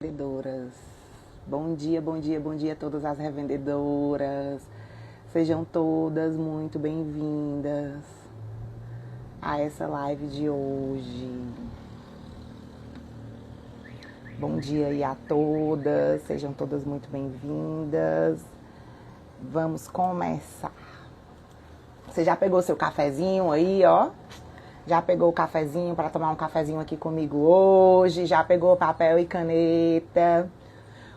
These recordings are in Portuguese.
Revendedoras. Bom dia, bom dia, bom dia a todas as revendedoras. Sejam todas muito bem-vindas a essa live de hoje. Bom dia aí a todas, sejam todas muito bem-vindas. Vamos começar. Você já pegou seu cafezinho aí, ó? Já pegou o cafezinho para tomar um cafezinho aqui comigo hoje? Já pegou papel e caneta?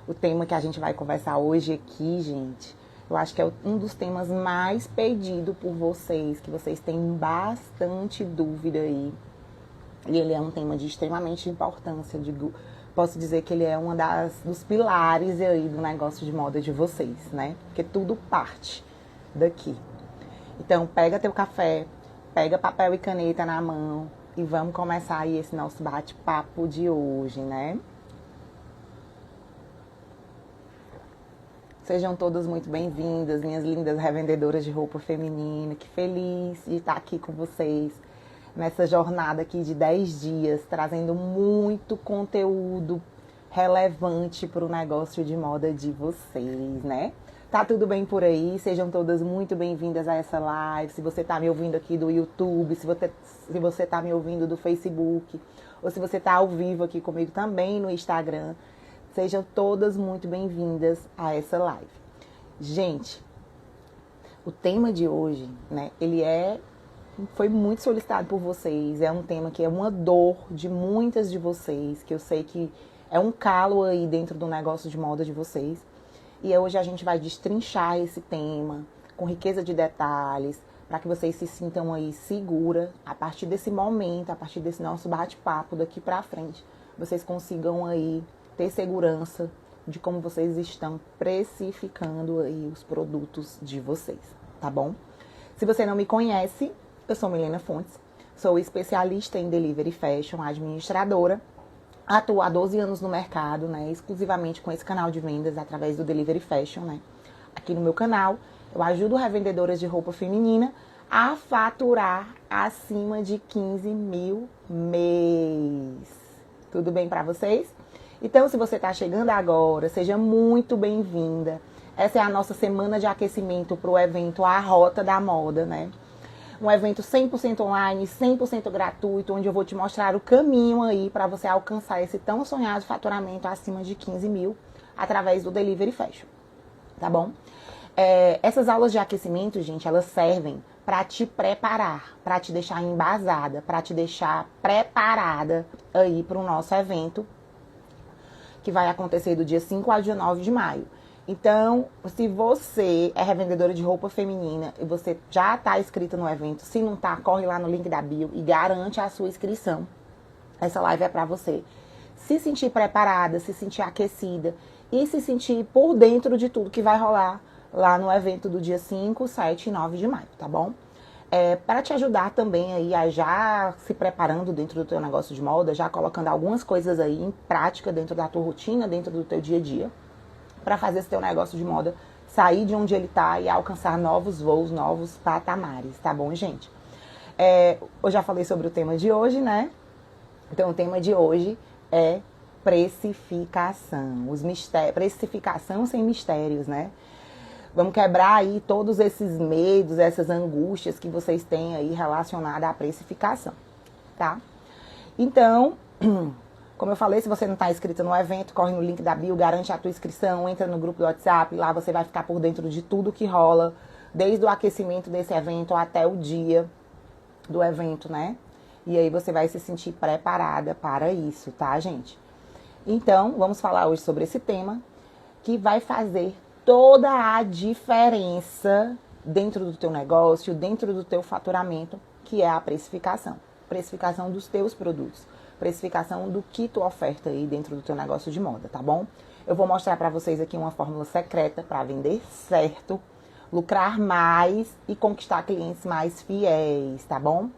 O tema que a gente vai conversar hoje aqui, gente, eu acho que é um dos temas mais pedidos por vocês, que vocês têm bastante dúvida aí. E ele é um tema de extremamente importância. Posso dizer que ele é dos pilares aí do negócio de moda de vocês, né? Porque tudo parte daqui. Então, pega teu café, pega papel e caneta na mão e vamos começar aí esse nosso bate-papo de hoje, né? Sejam todas muito bem-vindas, minhas lindas revendedoras de roupa feminina. Que feliz de estar aqui com vocês nessa jornada aqui de 10 dias, trazendo muito conteúdo relevante para o negócio de moda de vocês, né? Tá tudo bem por aí? Sejam todas muito bem-vindas a essa live. Se você tá me ouvindo aqui do YouTube, se você tá me ouvindo do Facebook, ou se você tá ao vivo aqui comigo também no Instagram, sejam todas muito bem-vindas a essa live. Gente, o tema de hoje, né, foi muito solicitado por vocês. É um tema que é uma dor de muitas de vocês, que eu sei que é um calo aí dentro do negócio de moda de vocês. E hoje a gente vai destrinchar esse tema com riqueza de detalhes, para que vocês se sintam aí segura a partir desse momento, a partir desse nosso bate-papo daqui para frente. Vocês consigam aí ter segurança de como vocês estão precificando aí os produtos de vocês, tá bom? Se você não me conhece, eu sou Milena Fontes, sou especialista em Delivery Fashion, administradora. Atuo há 12 anos no mercado, né, exclusivamente com esse canal de vendas através do Delivery Fashion, né. Aqui no meu canal, eu ajudo revendedoras de roupa feminina a faturar acima de 15 mil mês. Tudo bem para vocês? Então, se você está chegando agora, seja muito bem-vinda. Essa é a nossa semana de aquecimento para o evento A Rota da Moda, né. Um evento 100% online, 100% gratuito, onde eu vou te mostrar o caminho aí para você alcançar esse tão sonhado faturamento acima de 15 mil através do Delivery Fashion, tá bom? Essas aulas de aquecimento, gente, elas servem para te preparar, para te deixar embasada, para te deixar preparada aí para o nosso evento, que vai acontecer do dia 5 ao dia 9 de maio. Então, se você é revendedora de roupa feminina e você já está inscrita no evento, se não tá, corre lá no link da bio e garante a sua inscrição. Essa live é para você se sentir preparada, se sentir aquecida e se sentir por dentro de tudo que vai rolar lá no evento do dia 5, 7 e 9 de maio, tá bom? Para te ajudar também aí a já se preparando dentro do teu negócio de moda, já colocando algumas coisas aí em prática dentro da tua rotina, dentro do teu dia a dia, para fazer esse teu negócio de moda sair de onde ele tá e alcançar novos voos, novos patamares, tá bom, gente? Eu já falei sobre o tema de hoje, né? Então, o tema de hoje é precificação. Precificação sem mistérios, né? Vamos quebrar aí todos esses medos, essas angústias que vocês têm aí relacionadas à precificação, tá? Então, como eu falei, se você não está inscrito no evento, corre no link da bio, garante a tua inscrição, entra no grupo do WhatsApp, lá você vai ficar por dentro de tudo que rola, desde o aquecimento desse evento até o dia do evento, né? E aí você vai se sentir preparada para isso, tá, gente? Então, vamos falar hoje sobre esse tema, que vai fazer toda a diferença dentro do teu negócio, dentro do teu faturamento, que é a precificação. Precificação dos teus produtos. Precificação do que tu oferta aí dentro do teu negócio de moda, tá bom? Eu vou mostrar pra vocês aqui uma fórmula secreta para vender certo, lucrar mais e conquistar clientes mais fiéis, tá bom?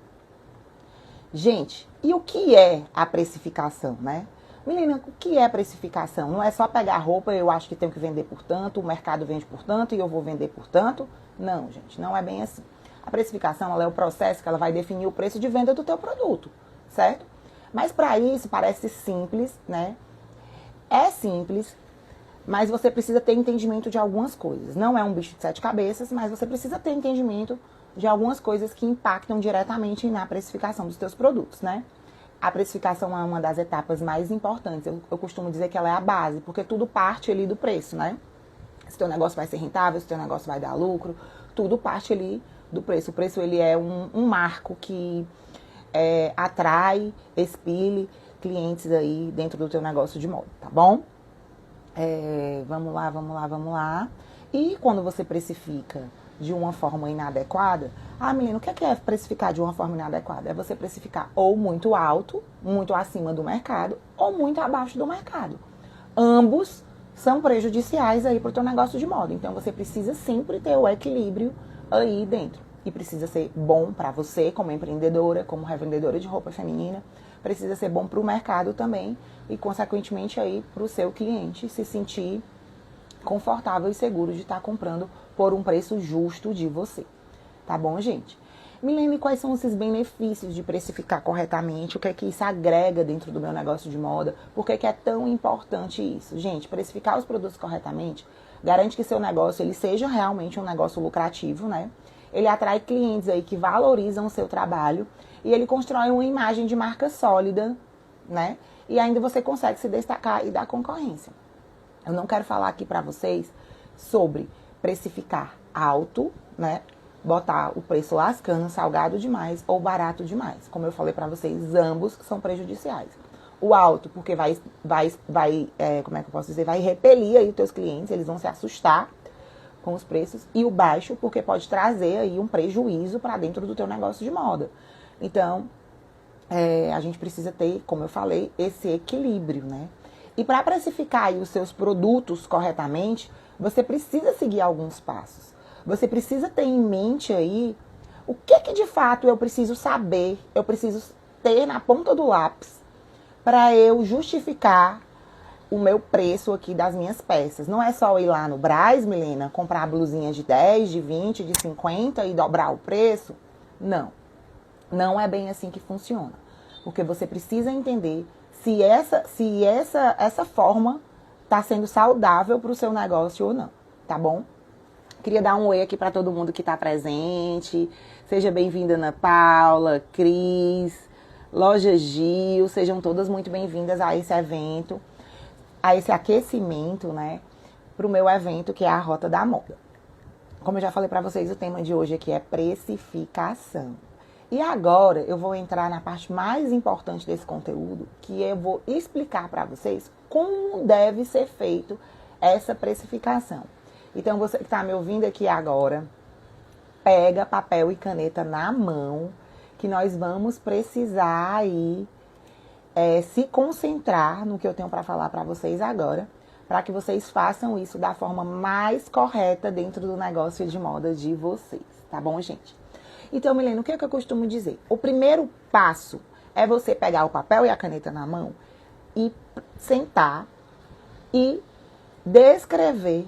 Gente, e o que é a precificação, né? Menina, o que é precificação? Não é só pegar roupa, eu acho que tenho que vender por tanto, o mercado vende por tanto e eu vou vender por tanto. Não, gente, não é bem assim. A precificação, ela é o processo que ela vai definir o preço de venda do teu produto, certo? Mas para isso parece simples, né? É simples, mas você precisa ter entendimento de algumas coisas. Não é um bicho de 7 cabeças, mas você precisa ter entendimento de algumas coisas que impactam diretamente na precificação dos teus produtos, né? A precificação é uma das etapas mais importantes. Eu costumo dizer que ela é a base, porque tudo parte ali do preço, né? Se teu negócio vai ser rentável, se teu negócio vai dar lucro, tudo parte ali do preço. O preço, ele é um marco que atrai, expele clientes aí dentro do teu negócio de moda, tá bom? Vamos lá. E quando você precifica de uma forma inadequada, menina, o que é precificar de uma forma inadequada? É você precificar ou muito alto, muito acima do mercado, ou muito abaixo do mercado. Ambos são prejudiciais aí para o teu negócio de moda. Então, você precisa sempre ter o equilíbrio aí dentro. E precisa ser bom para você, como empreendedora, como revendedora de roupa feminina. Precisa ser bom para o mercado também e, consequentemente, aí para o seu cliente se sentir confortável e seguro de estar comprando por um preço justo de você. Tá bom, gente? Milene, quais são esses benefícios de precificar corretamente? O que é que isso agrega dentro do meu negócio de moda? Por que é tão importante isso? Gente, precificar os produtos corretamente garante que seu negócio ele seja realmente um negócio lucrativo, né? Ele atrai clientes aí que valorizam o seu trabalho e ele constrói uma imagem de marca sólida, né? E ainda você consegue se destacar e dar concorrência. Eu não quero falar aqui para vocês sobre precificar alto, né? Botar o preço lascando, salgado demais ou barato demais. Como eu falei para vocês, ambos são prejudiciais. O alto, porque como é que eu posso dizer? Vai repelir aí os teus clientes, eles vão se assustar com os preços. E o baixo, porque pode trazer aí um prejuízo para dentro do teu negócio de moda. Então, a gente precisa ter, como eu falei, esse equilíbrio, né? E para precificar aí os seus produtos corretamente, você precisa seguir alguns passos. Você precisa ter em mente aí o que de fato eu preciso saber, eu preciso ter na ponta do lápis para eu justificar o meu preço aqui das minhas peças. Não é só ir lá no Brás, Milena, comprar blusinhas de 10, de 20, de 50 e dobrar o preço. Não. Não é bem assim que funciona. Porque você precisa entender se essa forma está sendo saudável para o seu negócio ou não, tá bom? Queria dar um oi aqui para todo mundo que está presente. Seja bem-vinda, Ana Paula, Cris, Loja Gil. Sejam todas muito bem-vindas a esse evento, a esse aquecimento, né? Para o meu evento, que é a Rota da Moda. Como eu já falei para vocês, o tema de hoje aqui é precificação. E agora eu vou entrar na parte mais importante desse conteúdo, que eu vou explicar para vocês como deve ser feito essa precificação. Então, você que está me ouvindo aqui agora, pega papel e caneta na mão, que nós vamos precisar aí se concentrar no que eu tenho para falar para vocês agora, para que vocês façam isso da forma mais correta dentro do negócio de moda de vocês, tá bom, gente? Então, Milena, o que é que eu costumo dizer? O primeiro passo é você pegar o papel e a caneta na mão e sentar e descrever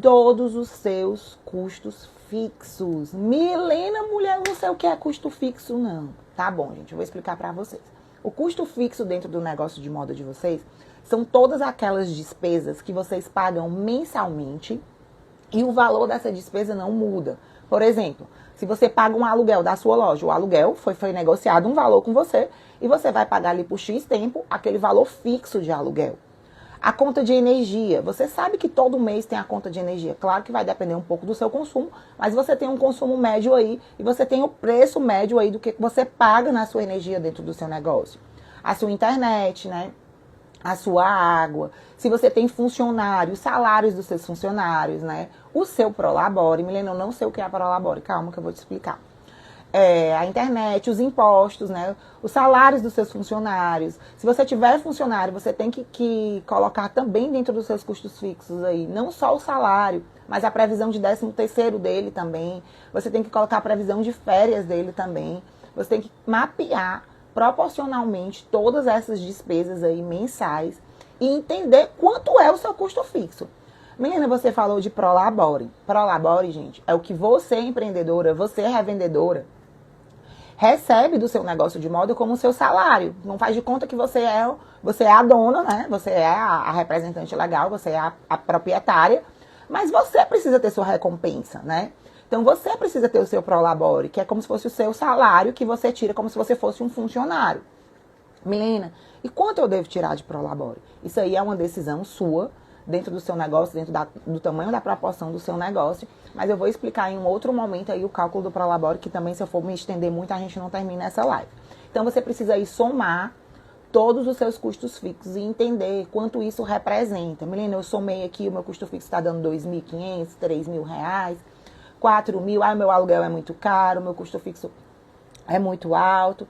todos os seus custos fixos. Milena, mulher, não sei o que é custo fixo, não. Tá bom, gente, eu vou explicar pra vocês. O custo fixo dentro do negócio de moda de vocês são todas aquelas despesas que vocês pagam mensalmente e o valor dessa despesa não muda. Por exemplo, se você paga um aluguel da sua loja, o aluguel foi negociado um valor com você e você vai pagar ali por X tempo aquele valor fixo de aluguel. A conta de energia, você sabe que todo mês tem a conta de energia. Claro que vai depender um pouco do seu consumo, mas você tem um consumo médio aí e você tem o preço médio aí do que você paga na sua energia dentro do seu negócio. A sua internet, né? A sua água. Se você tem funcionários, salários dos seus funcionários, né? O seu Prolabore. Milena, eu não sei o que é a Prolabore. Calma que eu vou te explicar. A internet, os impostos, né? Os salários dos seus funcionários. Se você tiver funcionário, você tem que colocar também dentro dos seus custos fixos aí, não só o salário, mas a previsão de 13º dele também. Você tem que colocar a previsão de férias dele também. Você tem que mapear proporcionalmente todas essas despesas aí mensais e entender quanto é o seu custo fixo. Menina, você falou de Prolabore. Prolabore, gente, é o que você, empreendedora, você, revendedora, recebe do seu negócio de moda como seu salário. Não faz de conta que você é a dona, né? Você é a representante legal, você é a proprietária, mas você precisa ter sua recompensa, né? Então você precisa ter o seu prolabore, que é como se fosse o seu salário que você tira como se você fosse um funcionário. Milena, e quanto eu devo tirar de prolabore? Isso aí é uma decisão sua, dentro do seu negócio, dentro do tamanho da proporção do seu negócio, mas eu vou explicar em um outro momento aí o cálculo do prolabore, que também se eu for me estender muito, a gente não termina essa live. Então você precisa aí somar todos os seus custos fixos e entender quanto isso representa. Milena, eu somei aqui, o meu custo fixo está dando R$2.500, R$3.000, R$4.000, o meu aluguel é muito caro, o meu custo fixo é muito alto.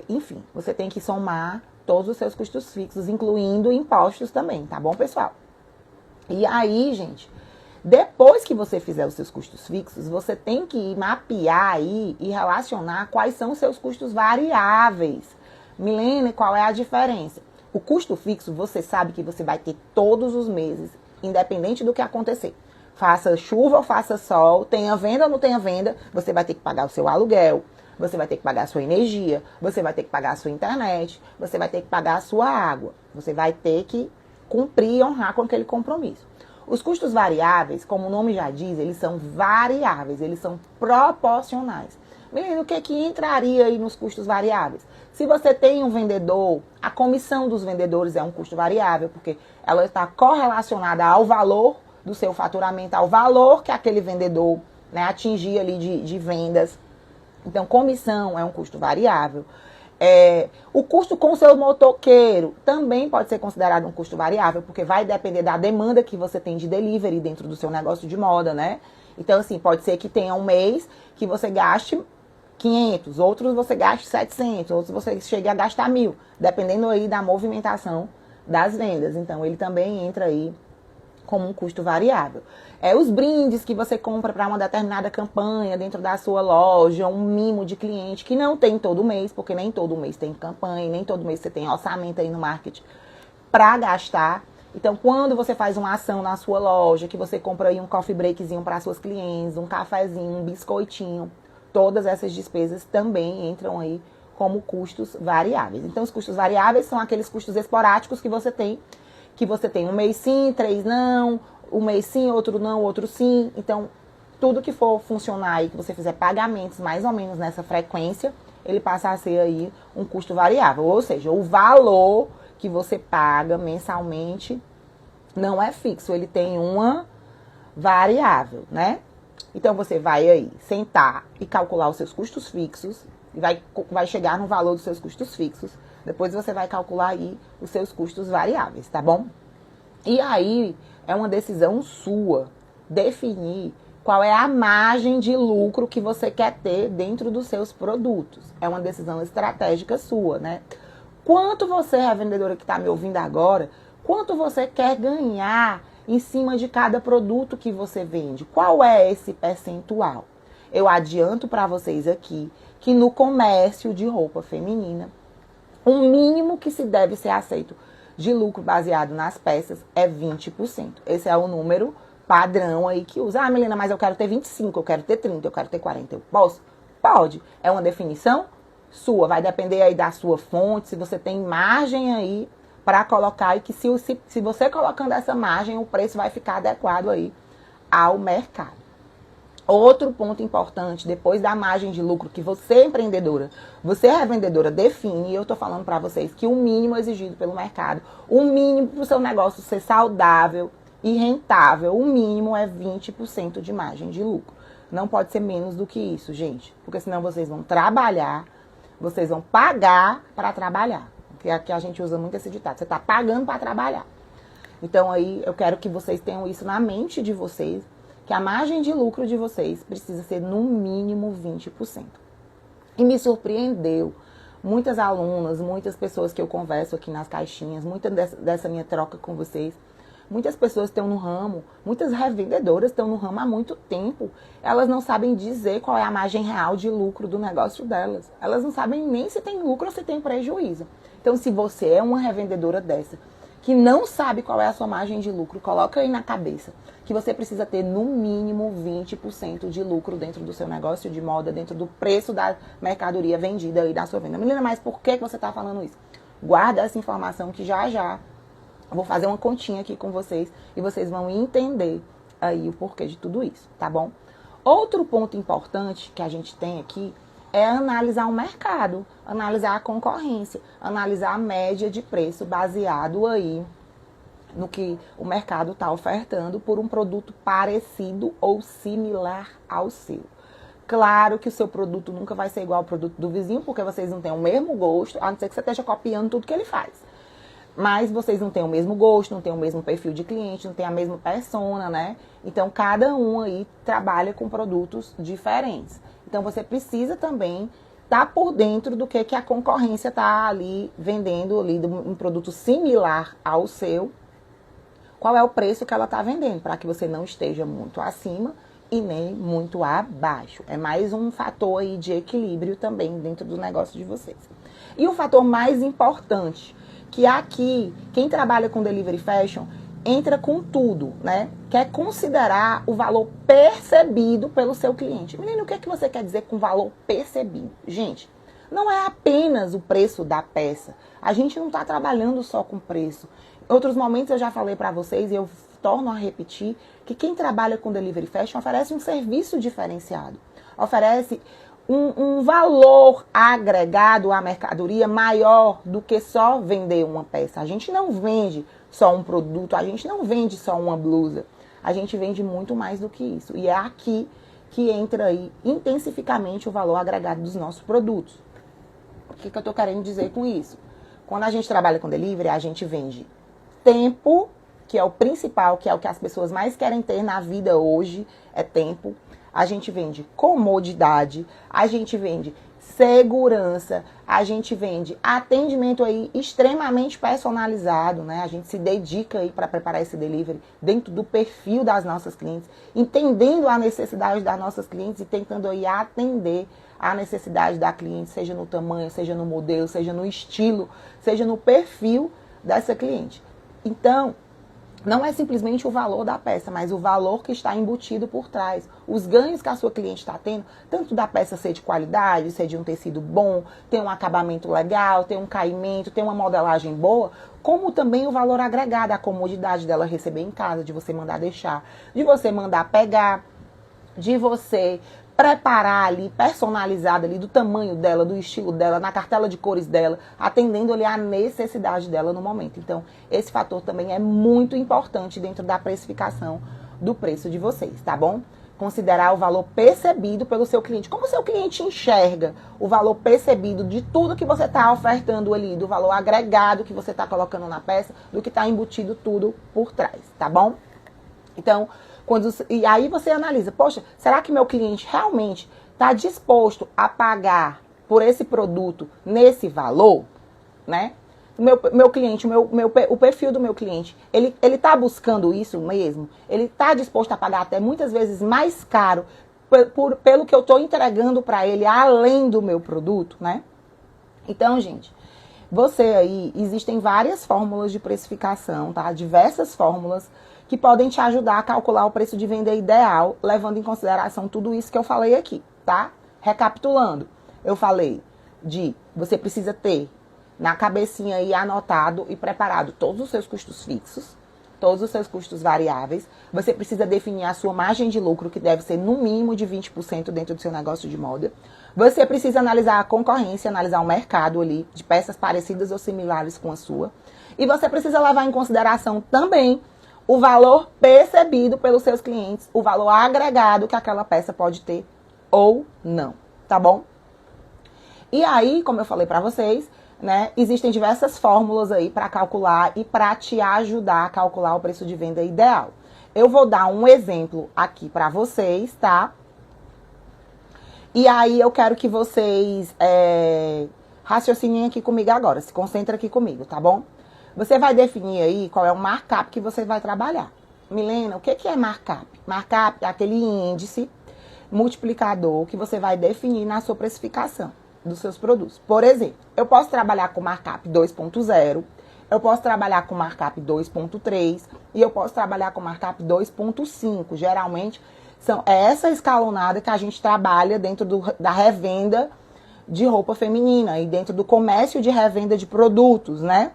Enfim, você tem que somar todos os seus custos fixos, incluindo impostos também, tá bom, pessoal? E aí, gente, depois que você fizer os seus custos fixos, você tem que mapear aí e relacionar quais são os seus custos variáveis. Milena, qual é a diferença? O custo fixo, você sabe que você vai ter todos os meses, independente do que acontecer. Faça chuva ou faça sol, tenha venda ou não tenha venda, você vai ter que pagar o seu aluguel, você vai ter que pagar a sua energia, você vai ter que pagar a sua internet, você vai ter que pagar a sua água. Você vai ter que cumprir e honrar com aquele compromisso. Os custos variáveis, como o nome já diz, eles são variáveis, eles são proporcionais. Menino, o que entraria aí nos custos variáveis? Se você tem um vendedor, a comissão dos vendedores é um custo variável, porque ela está correlacionada ao valor do seu faturamento, ao valor que aquele vendedor, né, atingir ali de vendas. Então, comissão é um custo variável. O custo com o seu motoqueiro também pode ser considerado um custo variável, porque vai depender da demanda que você tem de delivery dentro do seu negócio de moda, né? Então, assim, pode ser que tenha um mês que você gaste 500, outros você gaste 700, outros você chegue a gastar 1.000, dependendo aí da movimentação das vendas. Então, ele também entra aí como um custo variável. Os brindes que você compra para uma determinada campanha dentro da sua loja, um mimo de cliente que não tem todo mês, porque nem todo mês tem campanha, nem todo mês você tem orçamento aí no marketing para gastar. Então, quando você faz uma ação na sua loja, que você compra aí um coffee breakzinho para suas clientes, um cafezinho, um biscoitinho, todas essas despesas também entram aí como custos variáveis. Então, os custos variáveis são aqueles custos esporádicos que você tem um mês sim, 3 não, um mês sim, outro não, outro sim. Então, tudo que for funcionar e que você fizer pagamentos mais ou menos nessa frequência, ele passa a ser aí um custo variável. Ou seja, o valor que você paga mensalmente não é fixo, ele tem uma variável, né? Então, você vai aí sentar e calcular os seus custos fixos e vai chegar no valor dos seus custos fixos. Depois você vai calcular aí os seus custos variáveis, tá bom? E aí é uma decisão sua definir qual é a margem de lucro que você quer ter dentro dos seus produtos. É uma decisão estratégica sua, né? Quanto você, revendedora que está me ouvindo agora, quanto você quer ganhar em cima de cada produto que você vende? Qual é esse percentual? Eu adianto para vocês aqui que no comércio de roupa feminina, o mínimo que se deve ser aceito de lucro baseado nas peças é 20%. Esse é o número padrão aí que usa. Ah, Milena, mas eu quero ter 25, eu quero ter 30, eu quero ter 40. Eu posso? Pode. É uma definição sua. Vai depender aí da sua fonte, se você tem margem aí para colocar e que se você colocando essa margem, o preço vai ficar adequado aí ao mercado. Outro ponto importante, depois da margem de lucro que você, empreendedora, você, revendedora, define, e eu tô falando para vocês que o mínimo exigido pelo mercado, o mínimo para o seu negócio ser saudável e rentável, o mínimo é 20% de margem de lucro. Não pode ser menos do que isso, gente, porque senão vocês vão trabalhar, vocês vão pagar para trabalhar. Porque aqui a gente usa muito esse ditado, você tá pagando para trabalhar. Então aí eu quero que vocês tenham isso na mente de vocês, que a margem de lucro de vocês precisa ser no mínimo 20%. E me surpreendeu, muitas alunas, muitas pessoas que eu converso aqui nas caixinhas, muita dessa minha troca com vocês, muitas pessoas estão no ramo, muitas revendedoras estão no ramo há muito tempo, elas não sabem dizer qual é a margem real de lucro do negócio delas. Elas não sabem nem se tem lucro ou se tem prejuízo. Então, se você é uma revendedora dessa, que não sabe qual é a sua margem de lucro, coloca aí na cabeça que você precisa ter no mínimo 20% de lucro dentro do seu negócio de moda, dentro do preço da mercadoria vendida aí da sua venda. Menina, mas por que você está falando isso? Guarda essa informação que já eu vou fazer uma continha aqui com vocês e vocês vão entender aí o porquê de tudo isso, tá bom? Outro ponto importante que a gente tem aqui é analisar o mercado, analisar a concorrência, analisar a média de preço baseado aí no que o mercado está ofertando por um produto parecido ou similar ao seu. Claro que o seu produto nunca vai ser igual ao produto do vizinho, porque vocês não têm o mesmo gosto, a não ser que você esteja copiando tudo que ele faz. Mas vocês não têm o mesmo gosto, não têm o mesmo perfil de cliente, não têm a mesma persona, né? Então, cada um aí trabalha com produtos diferentes. Então, você precisa também estar por dentro do que a concorrência está ali vendendo, ali, um produto similar ao seu. Qual é o preço que ela está vendendo, para que você não esteja muito acima e nem muito abaixo. É mais um fator aí de equilíbrio também dentro do negócio de vocês. E o fator mais importante, que aqui, quem trabalha com Delivery Fashion, entra com tudo, né? Quer considerar o valor percebido pelo seu cliente. Menino, o que é que você quer dizer com valor percebido? Gente, não é apenas o preço da peça. A gente não está trabalhando só com preço. Em outros momentos eu já falei para vocês e eu torno a repetir que quem trabalha com Delivery Fashion oferece um serviço diferenciado. Oferece um valor agregado à mercadoria maior do que só vender uma peça. A gente não vende só um produto, a gente não vende só uma blusa. A gente vende muito mais do que isso. E é aqui que entra aí intensificamente o valor agregado dos nossos produtos. O que eu estou querendo dizer com isso? Quando a gente trabalha com delivery, a gente vende tempo, que é o principal, que é o que as pessoas mais querem ter na vida hoje, é tempo. A gente vende comodidade, a gente vende segurança, a gente vende atendimento aí extremamente personalizado, né? A gente se dedica aí para preparar esse delivery dentro do perfil das nossas clientes, entendendo a necessidade das nossas clientes e tentando aí atender a necessidade da cliente, seja no tamanho, seja no modelo, seja no estilo, seja no perfil dessa cliente. Então, não é simplesmente o valor da peça, mas o valor que está embutido por trás. Os ganhos que a sua cliente está tendo, tanto da peça ser de qualidade, ser de um tecido bom, ter um acabamento legal, ter um caimento, ter uma modelagem boa, como também o valor agregado, a comodidade dela receber em casa, de você mandar deixar, de você mandar pegar, de você preparar ali, personalizada ali, do tamanho dela, do estilo dela, na cartela de cores dela, atendendo ali a necessidade dela no momento. Então, esse fator também é muito importante dentro da precificação do preço de vocês, tá bom? Considerar o valor percebido pelo seu cliente. Como o seu cliente enxerga o valor percebido de tudo que você está ofertando ali, do valor agregado que você está colocando na peça, do que está embutido tudo por trás, tá bom? Então, e aí você analisa, poxa, será que meu cliente realmente está disposto a pagar por esse produto nesse valor, né? Meu cliente, o perfil do meu cliente, ele está buscando isso mesmo? Ele está disposto a pagar até muitas vezes mais caro pelo que eu estou entregando para ele, além do meu produto, né? Então, gente, existem várias fórmulas de precificação, tá? Diversas fórmulas que podem te ajudar a calcular o preço de venda ideal, levando em consideração tudo isso que eu falei aqui, tá? Recapitulando, eu falei você precisa ter na cabecinha aí anotado e preparado todos os seus custos fixos, todos os seus custos variáveis. Você precisa definir a sua margem de lucro, que deve ser no mínimo de 20% dentro do seu negócio de moda. Você precisa analisar a concorrência, analisar o mercado ali de peças parecidas ou similares com a sua. E você precisa levar em consideração também o valor percebido pelos seus clientes, o valor agregado que aquela peça pode ter ou não, tá bom? E aí, como eu falei pra vocês, né, existem diversas fórmulas aí para calcular e para te ajudar a calcular o preço de venda ideal. Eu vou dar um exemplo aqui pra vocês, tá? E aí eu quero que vocês raciocinem aqui comigo agora, se concentra aqui comigo, tá bom? Você vai definir aí qual é o markup que você vai trabalhar. Milena, o que é markup? Markup é aquele índice multiplicador que você vai definir na sua precificação dos seus produtos. Por exemplo, eu posso trabalhar com markup 2.0, eu posso trabalhar com markup 2.3 e eu posso trabalhar com markup 2.5. Geralmente, é essa escalonada que a gente trabalha dentro da revenda de roupa feminina e dentro do comércio de revenda de produtos, né?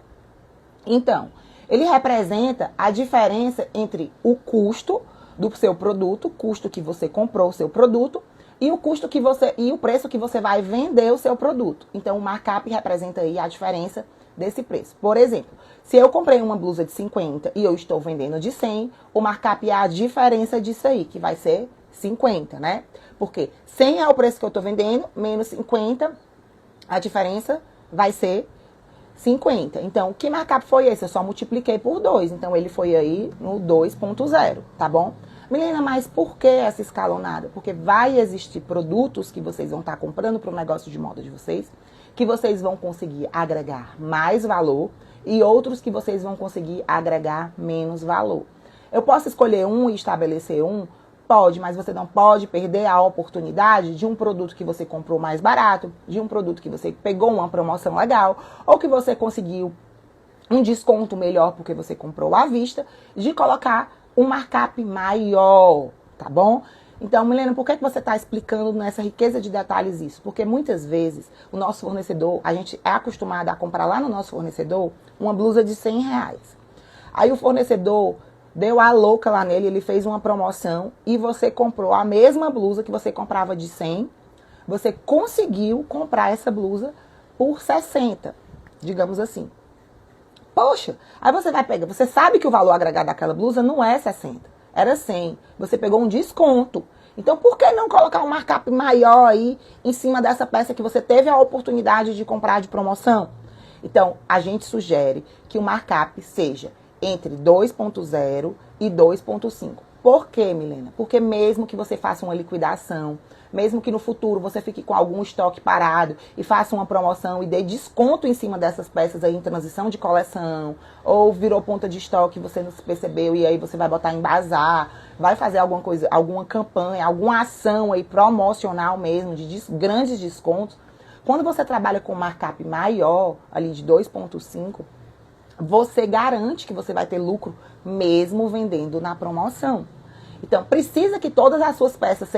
Então, ele representa a diferença entre o custo do seu produto, custo que você comprou o seu produto, e o custo que você e o preço que você vai vender o seu produto. Então, o markup representa aí a diferença desse preço. Por exemplo, se eu comprei uma blusa de 50 e eu estou vendendo de 100, o markup é a diferença disso aí, que vai ser 50, né? Porque 100 é o preço que eu estou vendendo, menos 50, a diferença vai ser 50. Então, que markup foi esse? Eu só multipliquei por 2. Então, ele foi aí no 2.0, tá bom? Milena, mas por que essa escalonada? Porque vai existir produtos que vocês vão estar comprando para o negócio de moda de vocês, que vocês vão conseguir agregar mais valor e outros que vocês vão conseguir agregar menos valor. Eu posso escolher um e estabelecer um? Pode, mas você não pode perder a oportunidade de um produto que você comprou mais barato, de um produto que você pegou uma promoção legal, ou que você conseguiu um desconto melhor porque você comprou à vista, de colocar um markup maior, tá bom? Então, Milena, por que você está explicando nessa riqueza de detalhes isso? Porque muitas vezes o nosso fornecedor, a gente é acostumado a comprar lá no nosso fornecedor uma blusa de R$100. Aí o fornecedor deu a louca lá nele, ele fez uma promoção e você comprou a mesma blusa que você comprava de 100, você conseguiu comprar essa blusa por 60, digamos assim. Poxa, aí você vai pegar, você sabe que o valor agregado daquela blusa não é 60, era 100. Você pegou um desconto. Então, por que não colocar um markup maior aí em cima dessa peça que você teve a oportunidade de comprar de promoção? Então, a gente sugere que o markup seja entre 2.0 e 2.5. Por quê, Milena? Porque mesmo que você faça uma liquidação, mesmo que no futuro você fique com algum estoque parado e faça uma promoção e dê desconto em cima dessas peças aí em transição de coleção, ou virou ponta de estoque, você não se percebeu e aí você vai botar em bazar, vai fazer alguma coisa, alguma campanha, alguma ação aí promocional mesmo, de grandes descontos. Quando você trabalha com markup maior, ali de 2.5, você garante que você vai ter lucro mesmo vendendo na promoção. Então, precisa que todas as suas peças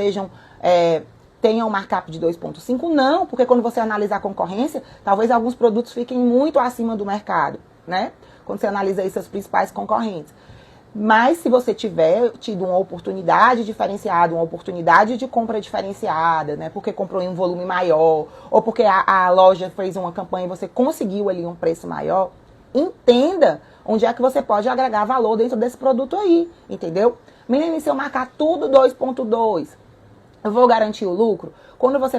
tenham um markup de 2.5? Não, porque quando você analisa a concorrência, talvez alguns produtos fiquem muito acima do mercado, né? Quando você analisa aí seus principais concorrentes. Mas se você tiver tido uma oportunidade diferenciada, uma oportunidade de compra diferenciada, né? Porque comprou em um volume maior, ou porque a loja fez uma campanha e você conseguiu ali um preço maior, entenda onde é que você pode agregar valor dentro desse produto aí, entendeu? Menina, se eu marcar tudo 2.2, eu vou garantir o lucro? Quando você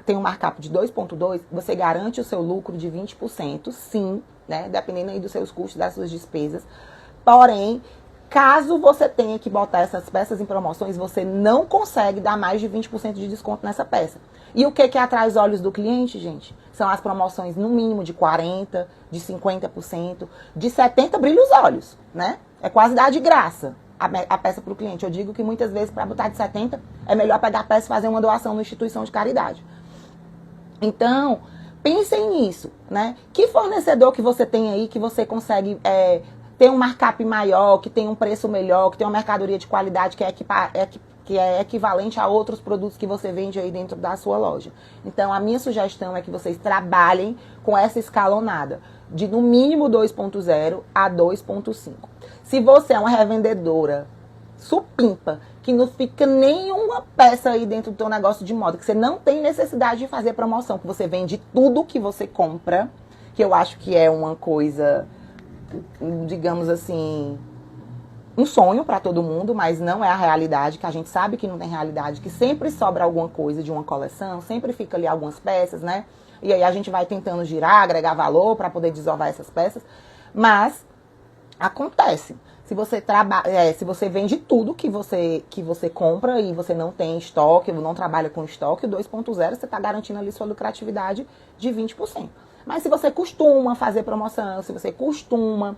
tem um markup de 2.2, você garante o seu lucro de 20%, sim, né? Dependendo aí dos seus custos, das suas despesas. Porém, caso você tenha que botar essas peças em promoções, você não consegue dar mais de 20% de desconto nessa peça. E o que atrai os olhos do cliente, gente? São as promoções no mínimo de 40%, de 50%, de 70% brilha os olhos, né? É quase dar de graça a peça para o cliente. Eu digo que muitas vezes para botar de 70% é melhor pegar a peça e fazer uma doação numa instituição de caridade. Então, pensem nisso, né? Que fornecedor que você tem aí que você consegue ter um markup maior, que tem um preço melhor, que tem uma mercadoria de qualidade que é equivalente a outros produtos que você vende aí dentro da sua loja. Então, a minha sugestão é que vocês trabalhem com essa escalonada, de no mínimo 2.0 a 2.5. Se você é uma revendedora supimpa, que não fica nenhuma peça aí dentro do teu negócio de moda, que você não tem necessidade de fazer promoção, que você vende tudo que você compra, que eu acho que é uma coisa, digamos assim, um sonho para todo mundo, mas não é a realidade, que a gente sabe que não tem realidade, que sempre sobra alguma coisa de uma coleção, sempre fica ali algumas peças, né? E aí a gente vai tentando girar, agregar valor para poder desovar essas peças, mas acontece. Se você vende tudo que você compra e você não tem estoque, não trabalha com estoque, o 2.0 você está garantindo ali sua lucratividade de 20%. Mas se você costuma fazer promoção, se você costuma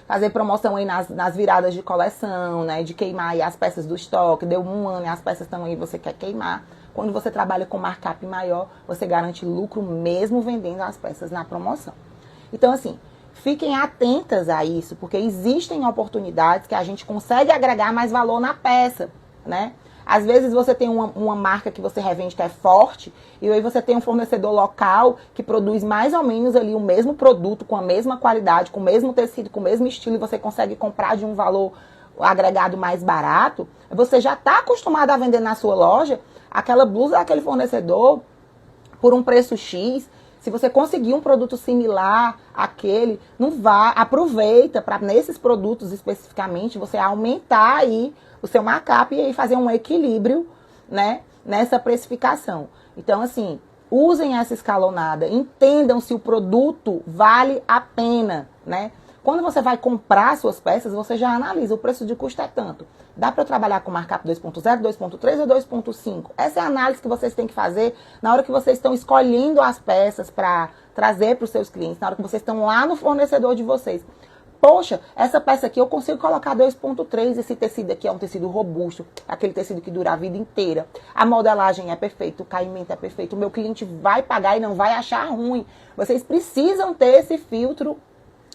fazer promoção aí nas viradas de coleção, né, de queimar aí as peças do estoque, deu um ano e as peças estão aí, você quer queimar. Quando você trabalha com markup maior, você garante lucro mesmo vendendo as peças na promoção. Então, assim, fiquem atentas a isso, porque existem oportunidades que a gente consegue agregar mais valor na peça, né? Às vezes você tem uma marca que você revende que é forte, e aí você tem um fornecedor local que produz mais ou menos ali o mesmo produto, com a mesma qualidade, com o mesmo tecido, com o mesmo estilo, e você consegue comprar de um valor agregado mais barato. Você já está acostumado a vender na sua loja aquela blusa daquele fornecedor por um preço X. Se você conseguir um produto similar àquele, não vá, aproveita para nesses produtos especificamente você aumentar aí o seu markup e aí fazer um equilíbrio, né, nessa precificação. Então, assim, usem essa escalonada, entendam se o produto vale a pena, né? Quando você vai comprar suas peças, você já analisa, o preço de custo é tanto. Dá para eu trabalhar com markup 2.0, 2.3 ou 2.5? Essa é a análise que vocês têm que fazer na hora que vocês estão escolhendo as peças para trazer para os seus clientes, na hora que vocês estão lá no fornecedor de vocês. Poxa, essa peça aqui eu consigo colocar 2.3, esse tecido aqui é um tecido robusto, aquele tecido que dura a vida inteira. A modelagem é perfeita, o caimento é perfeito, o meu cliente vai pagar e não vai achar ruim. Vocês precisam ter esse filtro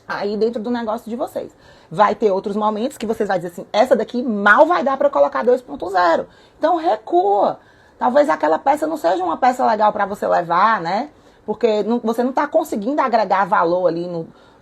aí dentro do negócio de vocês. Vai ter outros momentos que vocês vão dizer assim, essa daqui mal vai dar para colocar 2.0. Então recua. Talvez aquela peça não seja uma peça legal para você levar, né? Porque você não está conseguindo agregar valor ali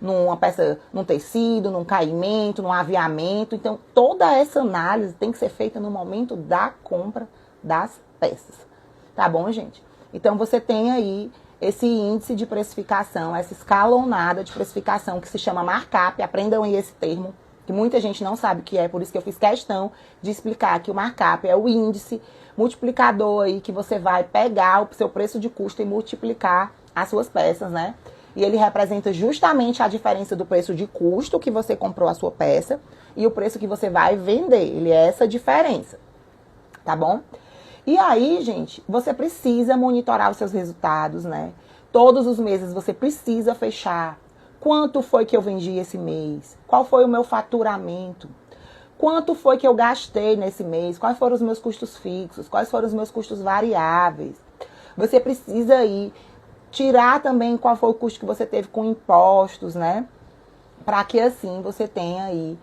numa peça, num tecido, num caimento, num aviamento. Então, toda essa análise tem que ser feita no momento da compra das peças. Tá bom, gente? Então, você tem aí esse índice de precificação, essa escalonada de precificação que se chama markup. Aprendam aí esse termo, que muita gente não sabe o que é, por isso que eu fiz questão de explicar que o markup é o índice multiplicador aí que você vai pegar o seu preço de custo e multiplicar as suas peças, né? E ele representa justamente a diferença do preço de custo que você comprou a sua peça e o preço que você vai vender. Ele é essa diferença, tá bom? E aí, gente, você precisa monitorar os seus resultados, né? Todos os meses você precisa fechar. Quanto foi que eu vendi esse mês? Qual foi o meu faturamento? Quanto foi que eu gastei nesse mês? Quais foram os meus custos fixos? Quais foram os meus custos variáveis? Você precisa aí tirar também qual foi o custo que você teve com impostos, né? Para que assim você tenha aí,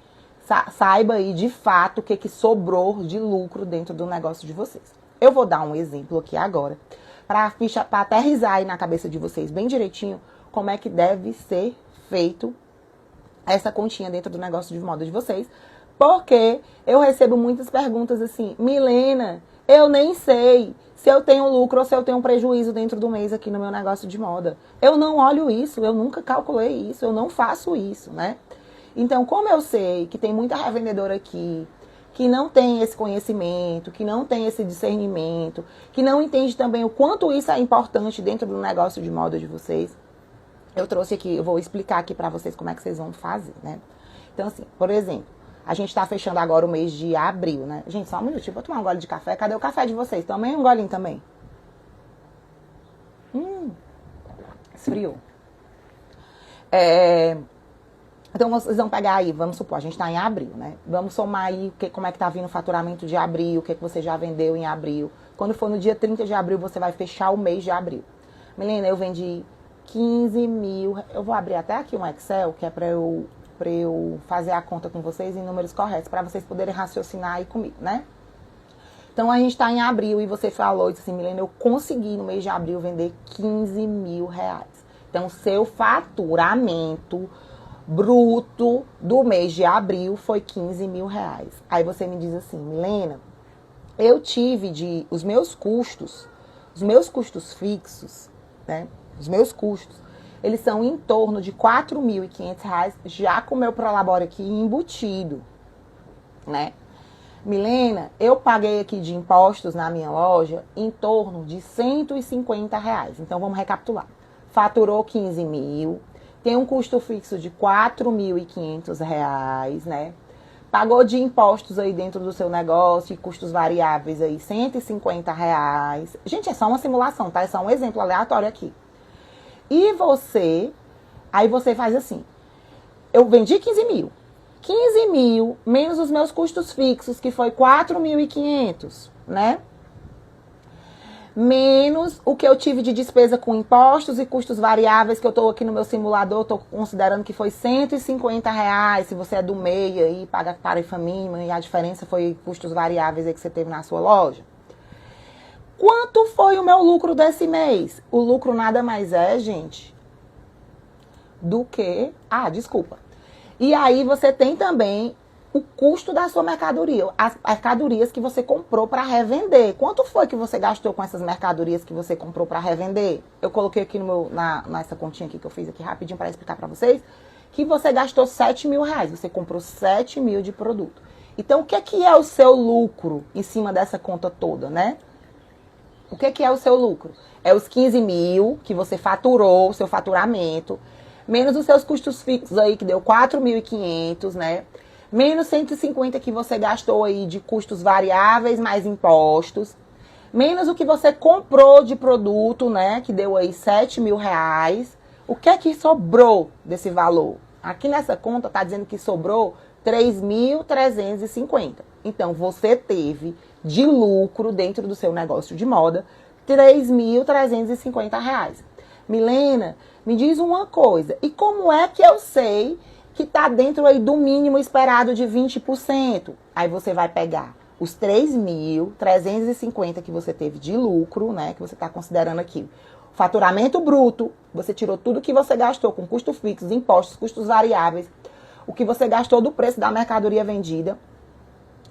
saiba aí de fato o que sobrou de lucro dentro do negócio de vocês. Eu vou dar um exemplo aqui agora, para aterrissar aí na cabeça de vocês bem direitinho como é que deve ser feito essa continha dentro do negócio de moda de vocês. Porque eu recebo muitas perguntas assim, Milena, eu nem sei se eu tenho lucro ou se eu tenho prejuízo dentro do mês aqui no meu negócio de moda. Eu não olho isso, eu nunca calculei isso, eu não faço isso, né? Então, como eu sei que tem muita revendedora aqui que não tem esse conhecimento, que não tem esse discernimento, que não entende também o quanto isso é importante dentro do negócio de moda de vocês, eu trouxe aqui, eu vou explicar aqui pra vocês como é que vocês vão fazer, né? Então, assim, por exemplo, a gente tá fechando agora o mês de abril, né? Gente, só um minutinho, vou tomar um gole de café. Cadê o café de vocês? Tomem um golinho também. Esfriou. Então, vocês vão pegar aí, vamos supor, a gente tá em abril, né? Vamos somar aí como é que tá vindo o faturamento de abril, o que você já vendeu em abril. Quando for no dia 30 de abril, você vai fechar o mês de abril. Milena, eu vendi 15 mil. Eu vou abrir até aqui um Excel, que é pra eu fazer a conta com vocês em números corretos, para vocês poderem raciocinar aí comigo, né? Então, a gente tá em abril e você falou, disse assim, Milena, eu consegui no mês de abril vender 15 mil reais. Então, seu faturamento bruto do mês de abril foi 15 mil reais. Aí você me diz assim, Milena, eu tive os meus custos fixos, né? Os meus custos, eles são em torno de R$ 4.500, já com o meu Prolabore aqui embutido, né? Milena, eu paguei aqui de impostos na minha loja em torno de R$ 150. Então, vamos recapitular. Faturou 15 mil, tem um custo fixo de R$ 4.500, né? Pagou de impostos aí dentro do seu negócio e custos variáveis aí R$ 150. Gente, é só uma simulação, tá? É só um exemplo aleatório aqui. E aí você faz assim, eu vendi 15 mil. 15 mil menos os meus custos fixos, que foi 4.500, né? menos o que eu tive de despesa com impostos e custos variáveis, que eu estou aqui no meu simulador, estou considerando que foi R$ 150, se você é do MEI aí, paga tarifa mínima, e a diferença foi custos variáveis aí que você teve na sua loja. Quanto foi o meu lucro desse mês? O lucro nada mais é, gente, do que... desculpa. E aí você tem também o custo da sua mercadoria, as mercadorias que você comprou para revender. Quanto foi que você gastou com essas mercadorias que você comprou para revender? Eu coloquei aqui nessa continha aqui que eu fiz aqui rapidinho para explicar para vocês, que você gastou R$ 7.000, você comprou 7 mil de produto. Então, o que é o seu lucro em cima dessa conta toda, né? O que é o seu lucro? É os 15 mil que você faturou, o seu faturamento, menos os seus custos fixos aí, que deu 4.500, né? Menos 150 que você gastou aí de custos variáveis, mais impostos. Menos o que você comprou de produto, né? Que deu aí R$ 7.000. O que é que sobrou desse valor? Aqui nessa conta tá dizendo que sobrou 3.350. Então, você teve de lucro dentro do seu negócio de moda R$ 3.350. Milena, me diz uma coisa. E como é que eu sei que está dentro aí do mínimo esperado de 20%. Aí você vai pegar os 3.350 que você teve de lucro, né? Que você está considerando aqui. Faturamento bruto, você tirou tudo que você gastou com custos fixos, impostos, custos variáveis. O que você gastou do preço da mercadoria vendida,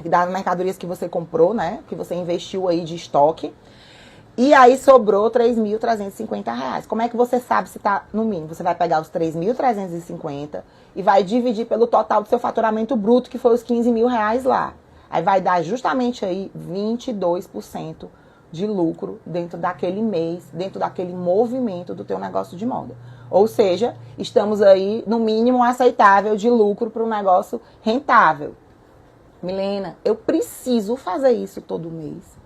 das mercadorias que você comprou, né? Que você investiu aí de estoque. E aí sobrou R$ 3.350. Como é que você sabe se está no mínimo? Você vai pegar os 3.350 e vai dividir pelo total do seu faturamento bruto, que foi os R$ 15.000 lá. Aí vai dar justamente aí 22% de lucro dentro daquele mês, dentro daquele movimento do teu negócio de moda. Ou seja, estamos aí no mínimo aceitável de lucro para um negócio rentável. Milena, eu preciso fazer isso todo mês.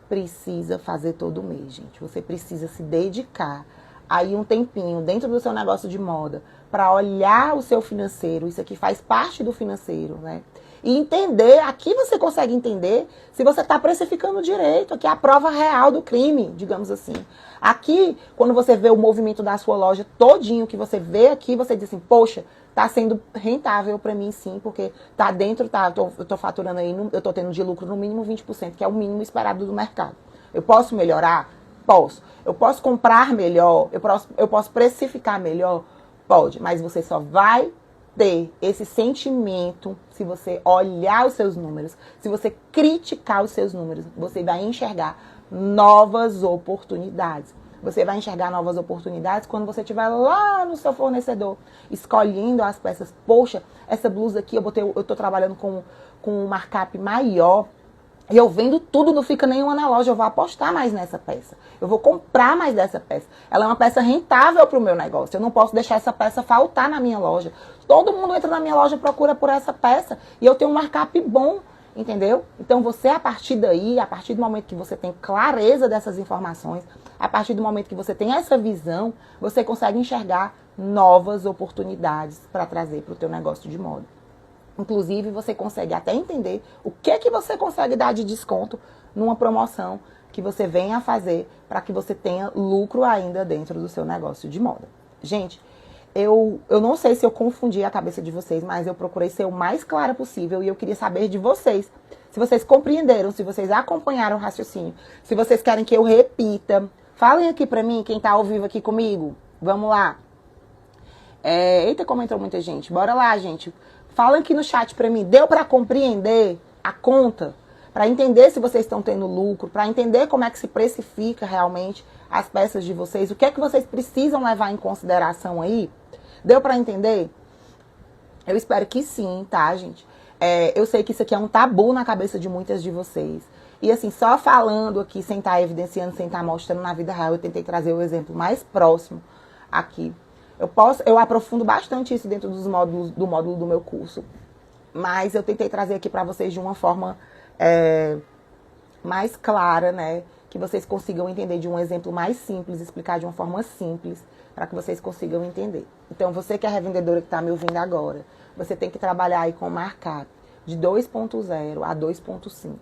Precisa fazer todo mês, gente. Você precisa se dedicar aí um tempinho dentro do seu negócio de moda para olhar o seu financeiro. Isso aqui faz parte do financeiro, né? E entender, aqui você consegue entender se você está precificando direito. Aqui é a prova real do crime, digamos assim. Aqui, quando você vê o movimento da sua loja todinho, que você vê aqui, você diz assim, poxa, tá sendo rentável para mim sim, porque tá dentro, eu tô faturando aí, eu tô tendo de lucro no mínimo 20%, que é o mínimo esperado do mercado. Eu posso melhorar? Posso. Eu posso comprar melhor? Eu posso precificar melhor? Pode, mas você só vai ter esse sentimento se você olhar os seus números, se você criticar os seus números, você vai enxergar novas oportunidades. Você vai enxergar novas oportunidades quando você estiver lá no seu fornecedor, escolhendo as peças. Poxa, essa blusa aqui eu tô trabalhando com um markup maior. E eu vendo tudo, não fica nenhuma na loja. Eu vou apostar mais nessa peça. Eu vou comprar mais dessa peça. Ela é uma peça rentável para o meu negócio. Eu não posso deixar essa peça faltar na minha loja. Todo mundo entra na minha loja e procura por essa peça. E eu tenho um markup bom. Entendeu? Então você, a partir daí, a partir do momento que você tem clareza dessas informações, a partir do momento que você tem essa visão, você consegue enxergar novas oportunidades para trazer para o teu negócio de moda. Inclusive, você consegue até entender o que você consegue dar de desconto numa promoção que você venha a fazer para que você tenha lucro ainda dentro do seu negócio de moda. Gente, eu não sei se eu confundi a cabeça de vocês, mas eu procurei ser o mais clara possível e eu queria saber de vocês. Se vocês compreenderam, se vocês acompanharam o raciocínio, se vocês querem que eu repita. Falem aqui pra mim, quem tá ao vivo aqui comigo. Vamos lá. Eita, como entrou muita gente. Bora lá, gente. Falem aqui no chat pra mim. Deu pra compreender a conta? Pra entender se vocês estão tendo lucro, pra entender como é que se precifica realmente as peças de vocês, o que é que vocês precisam levar em consideração aí? Deu pra entender? Eu espero que sim, tá, gente? Eu sei que isso aqui é um tabu na cabeça de muitas de vocês. E assim, só falando aqui, sem estar evidenciando, sem estar mostrando na vida real, eu tentei trazer o exemplo mais próximo aqui. Eu aprofundo bastante isso dentro do módulo do meu curso. Mas eu tentei trazer aqui pra vocês de uma forma mais clara, né? Que vocês consigam entender de um exemplo mais simples, explicar de uma forma simples, para que vocês consigam entender. Então, você que é revendedora que está me ouvindo agora, você tem que trabalhar aí com markup de 2.0 a 2.5.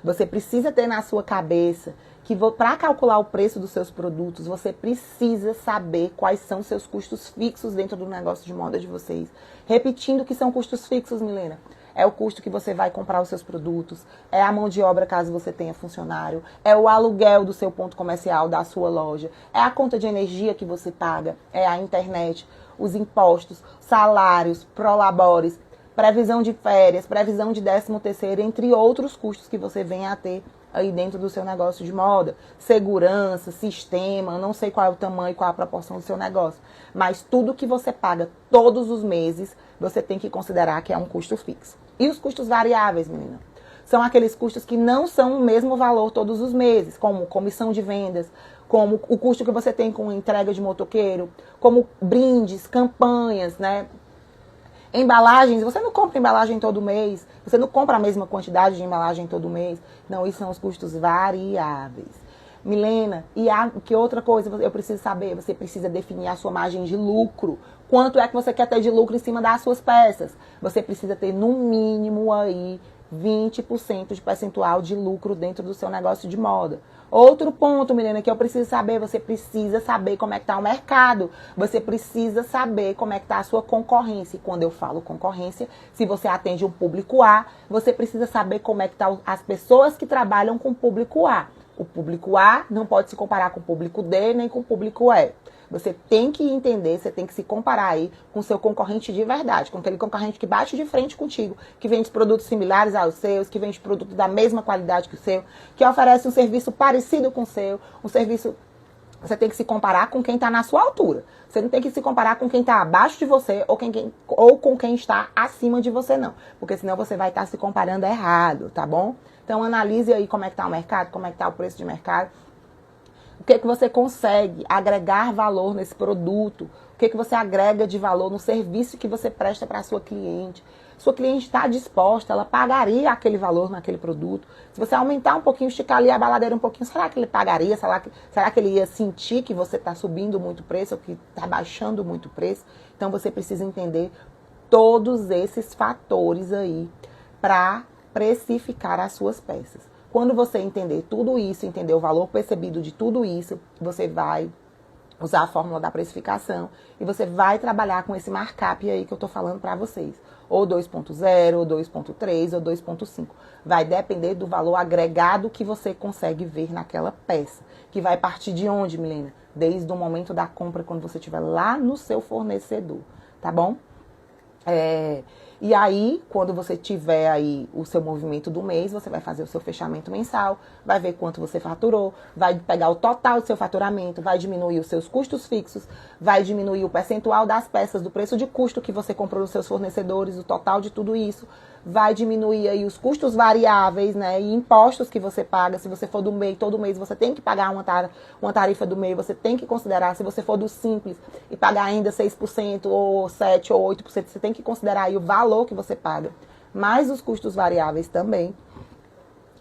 Você precisa ter na sua cabeça que para calcular o preço dos seus produtos, você precisa saber quais são seus custos fixos dentro do negócio de moda de vocês. Repetindo que são custos fixos, Milena. É o custo que você vai comprar os seus produtos, é a mão de obra caso você tenha funcionário, é o aluguel do seu ponto comercial, da sua loja, é a conta de energia que você paga, é a internet, os impostos, salários, prolabores, previsão de férias, previsão de 13º, entre outros custos que você venha a ter aí dentro do seu negócio de moda. Segurança, sistema, não sei qual é o tamanho, qual é a proporção do seu negócio. Mas tudo que você paga todos os meses, você tem que considerar que é um custo fixo. E os custos variáveis, menina? São aqueles custos que não são o mesmo valor todos os meses, como comissão de vendas, como o custo que você tem com entrega de motoqueiro, como brindes, campanhas, né? Embalagens, você não compra embalagem todo mês, você não compra a mesma quantidade de embalagem todo mês. Não, isso são os custos variáveis. Milena, que outra coisa eu preciso saber? Você precisa definir a sua margem de lucro. Quanto é que você quer ter de lucro em cima das suas peças? Você precisa ter no mínimo aí 20% de percentual de lucro dentro do seu negócio de moda. Outro ponto, Milena, que eu preciso saber, você precisa saber como é que está o mercado. Você precisa saber como é que está a sua concorrência. E quando eu falo concorrência, se você atende um público A, você precisa saber como é que estão as pessoas que trabalham com o público A. O público A não pode se comparar com o público D, nem com o público E. Você tem que entender, você tem que se comparar aí com o seu concorrente de verdade, com aquele concorrente que bate de frente contigo, que vende produtos similares aos seus, que vende produtos da mesma qualidade que o seu, que oferece um serviço parecido com o seu, um serviço... Você tem que se comparar com quem está na sua altura. Você não tem que se comparar com quem está abaixo de você ou com quem está acima de você, não. Porque senão você vai estar se comparando errado, tá bom? Então analise aí como é que está o mercado, como é que está o preço de mercado. O que você consegue agregar valor nesse produto? O que você agrega de valor no serviço que você presta para a sua cliente? Sua cliente está disposta, ela pagaria aquele valor naquele produto. Se você aumentar um pouquinho, esticar ali a baladeira um pouquinho, será que ele pagaria? Será que ele ia sentir que você está subindo muito o preço ou que está baixando muito o preço? Então você precisa entender todos esses fatores aí para precificar as suas peças. Quando você entender tudo isso, entender o valor percebido de tudo isso, você vai usar a fórmula da precificação e você vai trabalhar com esse markup aí que eu tô falando para vocês. Ou 2.0, ou 2.3, ou 2.5. Vai depender do valor agregado que você consegue ver naquela peça. Que vai partir de onde, Milena? Desde o momento da compra, quando você estiver lá no seu fornecedor, tá bom? E aí, quando você tiver aí o seu movimento do mês, você vai fazer o seu fechamento mensal, vai ver quanto você faturou, vai pegar o total do seu faturamento, vai diminuir os seus custos fixos, vai diminuir o percentual das peças, do preço de custo que você comprou nos seus fornecedores, o total de tudo isso, vai diminuir aí os custos variáveis, né, e impostos que você paga. Se você for do MEI, todo mês você tem que pagar uma tarifa do MEI, você tem que considerar. Se você for do Simples e pagar ainda 6%, ou 7% ou 8%, você tem que considerar aí o valor que você paga, mais os custos variáveis também.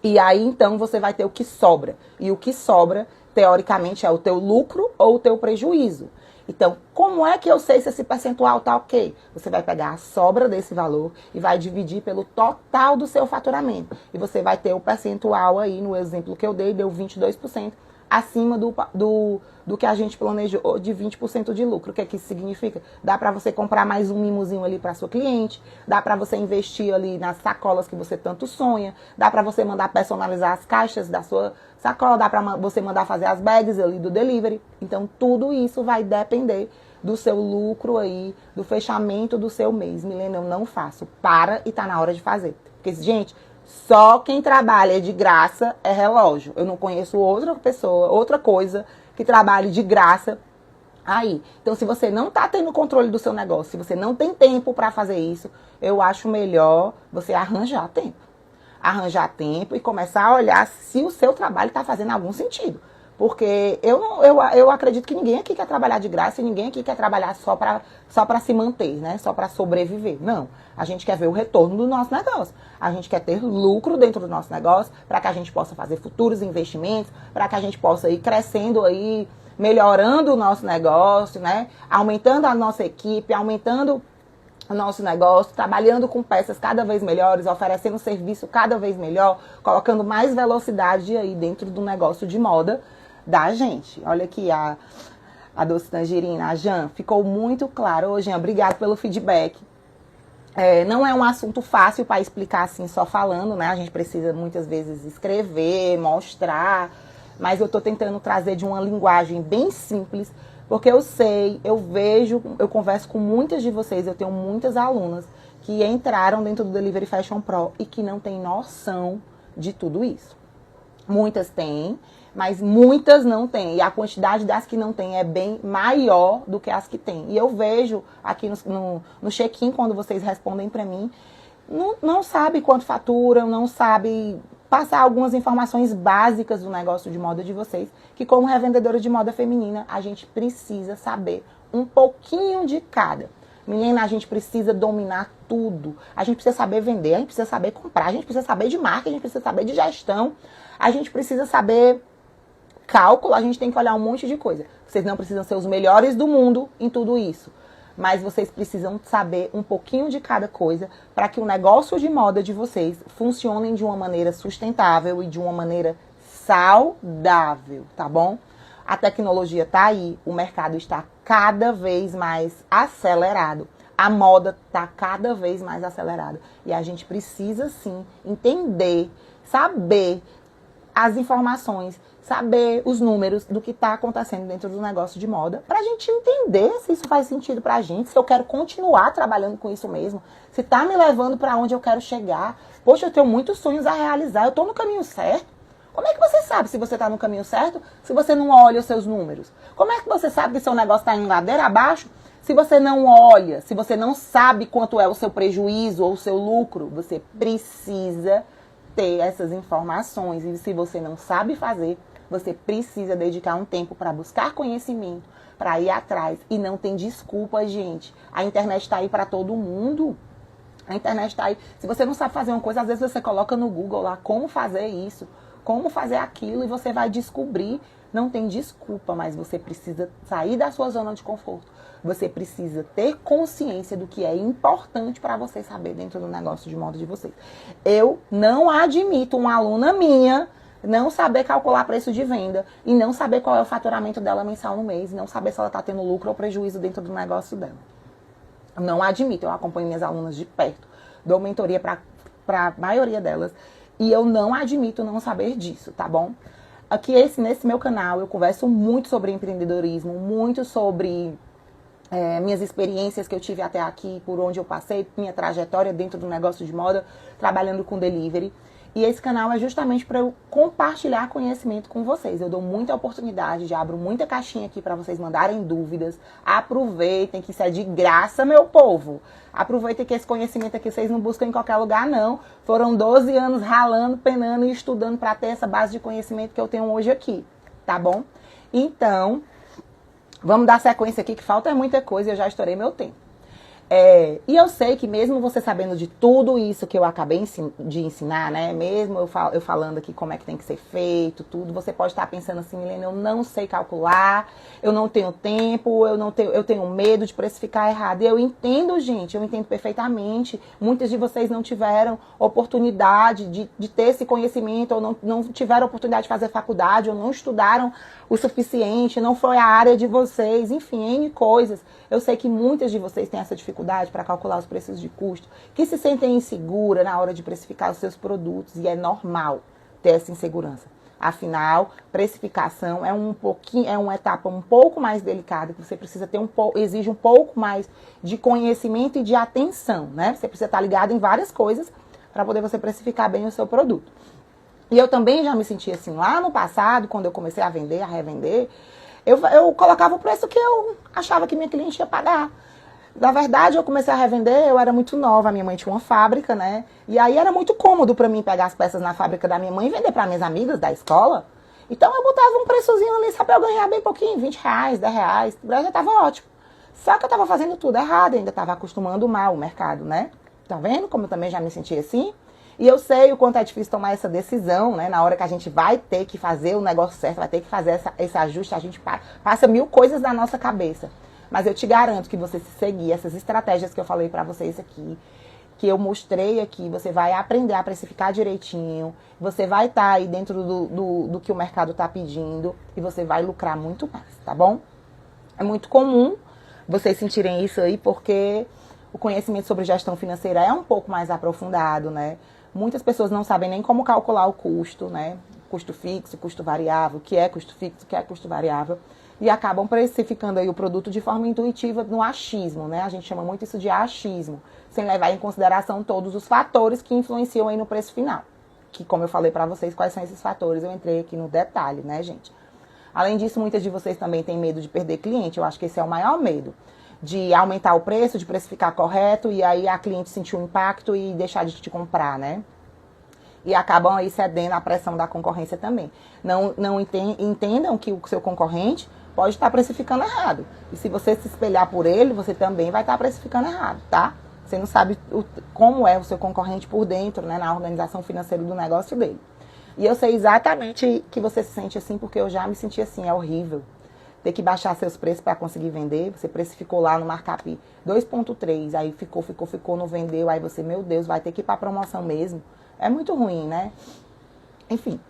E aí, então, você vai ter o que sobra. E o que sobra, teoricamente, é o teu lucro ou o teu prejuízo. Então, como é que eu sei se esse percentual tá ok? Você vai pegar a sobra desse valor e vai dividir pelo total do seu faturamento. E você vai ter o percentual aí, no exemplo que eu dei, deu 22%, acima do que a gente planejou de 20% de lucro. O que é que isso significa? Dá para você comprar mais um mimozinho ali para sua cliente, dá para você investir ali nas sacolas que você tanto sonha, dá para você mandar personalizar as caixas da sua sacola, dá para você mandar fazer as bags ali do delivery. Então, tudo isso vai depender do seu lucro aí, do fechamento do seu mês. Milena, eu não faço. Para e tá na hora de fazer. Porque, gente, só quem trabalha de graça é relógio. Eu não conheço outra pessoa, outra coisa que trabalhe de graça aí. Então, se você não tá tendo controle do seu negócio, se você não tem tempo para fazer isso, eu acho melhor você arranjar tempo. Arranjar tempo e começar a olhar se o seu trabalho está fazendo algum sentido. Porque eu acredito que ninguém aqui quer trabalhar de graça e ninguém aqui quer trabalhar só para se manter, né? Só para sobreviver. Não. A gente quer ver o retorno do nosso negócio. A gente quer ter lucro dentro do nosso negócio para que a gente possa fazer futuros investimentos, para que a gente possa ir crescendo aí, melhorando o nosso negócio, né? Aumentando a nossa equipe, aumentando o nosso negócio, trabalhando com peças cada vez melhores, oferecendo um serviço cada vez melhor, colocando mais velocidade aí dentro do negócio de moda da gente. Olha aqui a Doce Tangerina, a Jan, ficou muito claro. Ô, Jan, obrigado pelo feedback. Não é um assunto fácil para explicar assim só falando, né? A gente precisa muitas vezes escrever, mostrar, mas eu tô tentando trazer de uma linguagem bem simples, porque eu sei, eu vejo, eu converso com muitas de vocês, eu tenho muitas alunas que entraram dentro do Delivery Fashion Pro e que não têm noção de tudo isso. Muitas têm, mas muitas não têm. E a quantidade das que não têm é bem maior do que as que têm. E eu vejo aqui no check-in, quando vocês respondem para mim, não sabe quanto faturam, não sabe passar algumas informações básicas do negócio de moda de vocês, que como revendedora de moda feminina, a gente precisa saber um pouquinho de cada. Menina, a gente precisa dominar tudo. A gente precisa saber vender, a gente precisa saber comprar, a gente precisa saber de marketing, a gente precisa saber de gestão, a gente precisa saber cálculo, a gente tem que olhar um monte de coisa. Vocês não precisam ser os melhores do mundo em tudo isso, mas vocês precisam saber um pouquinho de cada coisa para que o negócio de moda de vocês funcione de uma maneira sustentável e de uma maneira saudável, tá bom? A tecnologia tá aí, o mercado está cada vez mais acelerado, a moda tá cada vez mais acelerada e a gente precisa sim entender, saber as informações, saber os números do que está acontecendo dentro do negócio de moda, para a gente entender se isso faz sentido para a gente, se eu quero continuar trabalhando com isso mesmo, se está me levando para onde eu quero chegar. Poxa, eu tenho muitos sonhos a realizar, eu estou no caminho certo. Como é que você sabe se você está no caminho certo se você não olha os seus números? Como é que você sabe que seu negócio está em ladeira abaixo se você não olha, se você não sabe quanto é o seu prejuízo ou o seu lucro? Você precisa ter essas informações e se você não sabe fazer, você precisa dedicar um tempo para buscar conhecimento, para ir atrás. E não tem desculpa, gente. A internet está aí para todo mundo. A internet está aí. Se você não sabe fazer uma coisa, às vezes você coloca no Google lá como fazer isso, como fazer aquilo, e você vai descobrir. Não tem desculpa, mas você precisa sair da sua zona de conforto. Você precisa ter consciência do que é importante para você saber dentro do negócio de moda de vocês. Eu não admito uma aluna minha não saber calcular preço de venda e não saber qual é o faturamento dela mensal no mês, não saber se ela está tendo lucro ou prejuízo dentro do negócio dela. Não admito, eu acompanho minhas alunas de perto, dou mentoria para a maioria delas e eu não admito não saber disso, tá bom? Aqui nesse meu canal eu converso muito sobre empreendedorismo, muito sobre minhas experiências que eu tive até aqui, por onde eu passei, minha trajetória dentro do negócio de moda, trabalhando com delivery. E esse canal é justamente para eu compartilhar conhecimento com vocês. Eu dou muita oportunidade, já abro muita caixinha aqui para vocês mandarem dúvidas. Aproveitem que isso é de graça, meu povo. Aproveitem que esse conhecimento aqui vocês não buscam em qualquer lugar, não. Foram 12 anos ralando, penando e estudando para ter essa base de conhecimento que eu tenho hoje aqui, tá bom? Então, vamos dar sequência aqui, que falta muita coisa e eu já estourei meu tempo. E eu sei que mesmo você sabendo de tudo isso que eu acabei de ensinar, né? Mesmo eu falando aqui como é que tem que ser feito, tudo, você pode estar pensando assim, Milena, eu não sei calcular, eu não tenho tempo, eu tenho medo de precificar errado. E eu entendo, gente, eu entendo perfeitamente. Muitas de vocês não tiveram oportunidade de ter esse conhecimento, ou não tiveram oportunidade de fazer faculdade, ou não estudaram o suficiente, não foi a área de vocês, enfim, N coisas. Eu sei que muitas de vocês têm essa dificuldade para calcular os preços de custo, que se sentem insegura na hora de precificar os seus produtos, e é normal ter essa insegurança. Afinal, precificação é uma etapa um pouco mais delicada, que você precisa ter exige um pouco mais de conhecimento e de atenção, né? Você precisa estar ligado em várias coisas para poder você precificar bem o seu produto. E eu também já me senti assim, lá no passado, quando eu comecei a vender, a revender, eu colocava o preço que eu achava que minha cliente ia pagar. Na verdade, eu comecei a revender, eu era muito nova, a minha mãe tinha uma fábrica, né? E aí era muito cômodo pra mim pegar as peças na fábrica da minha mãe e vender para minhas amigas da escola. Então eu botava um preçozinho ali só pra eu ganhar bem pouquinho, R$20, R$10, já tava ótimo. Só que eu tava fazendo tudo errado, ainda tava acostumando mal o mercado, né? Tá vendo como eu também já me senti assim? E eu sei o quanto é difícil tomar essa decisão, né? Na hora que a gente vai ter que fazer o negócio certo, vai ter que fazer esse ajuste, a gente passa mil coisas na nossa cabeça. Mas eu te garanto que você se seguir essas estratégias que eu falei pra vocês aqui, que eu mostrei aqui, você vai aprender a precificar direitinho, você vai estar aí dentro do que o mercado tá pedindo e você vai lucrar muito mais, tá bom? É muito comum vocês sentirem isso aí porque o conhecimento sobre gestão financeira é um pouco mais aprofundado, né? Muitas pessoas não sabem nem como calcular o custo, né? Custo fixo, custo variável, o que é custo fixo, o que é custo variável. E acabam precificando aí o produto de forma intuitiva no achismo, né? A gente chama muito isso de achismo, sem levar em consideração todos os fatores que influenciam aí no preço final. Que, como eu falei pra vocês, quais são esses fatores, eu entrei aqui no detalhe, né, gente? Além disso, muitas de vocês também têm medo de perder cliente. Eu acho que esse é o maior medo. De aumentar o preço, de precificar correto, e aí a cliente sentir um impacto e deixar de te comprar, né? E acabam aí cedendo à pressão da concorrência também. Não entendam que o seu concorrente pode estar precificando errado. E se você se espelhar por ele, você também vai estar precificando errado, tá? Você não sabe como é o seu concorrente por dentro, né? Na organização financeira do negócio dele. E eu sei exatamente que você se sente assim, porque eu já me senti assim, é horrível. Ter que baixar seus preços para conseguir vender, você precificou lá no markup 2,3, aí ficou, não vendeu, aí você, meu Deus, vai ter que ir para promoção mesmo. É muito ruim, né? Enfim,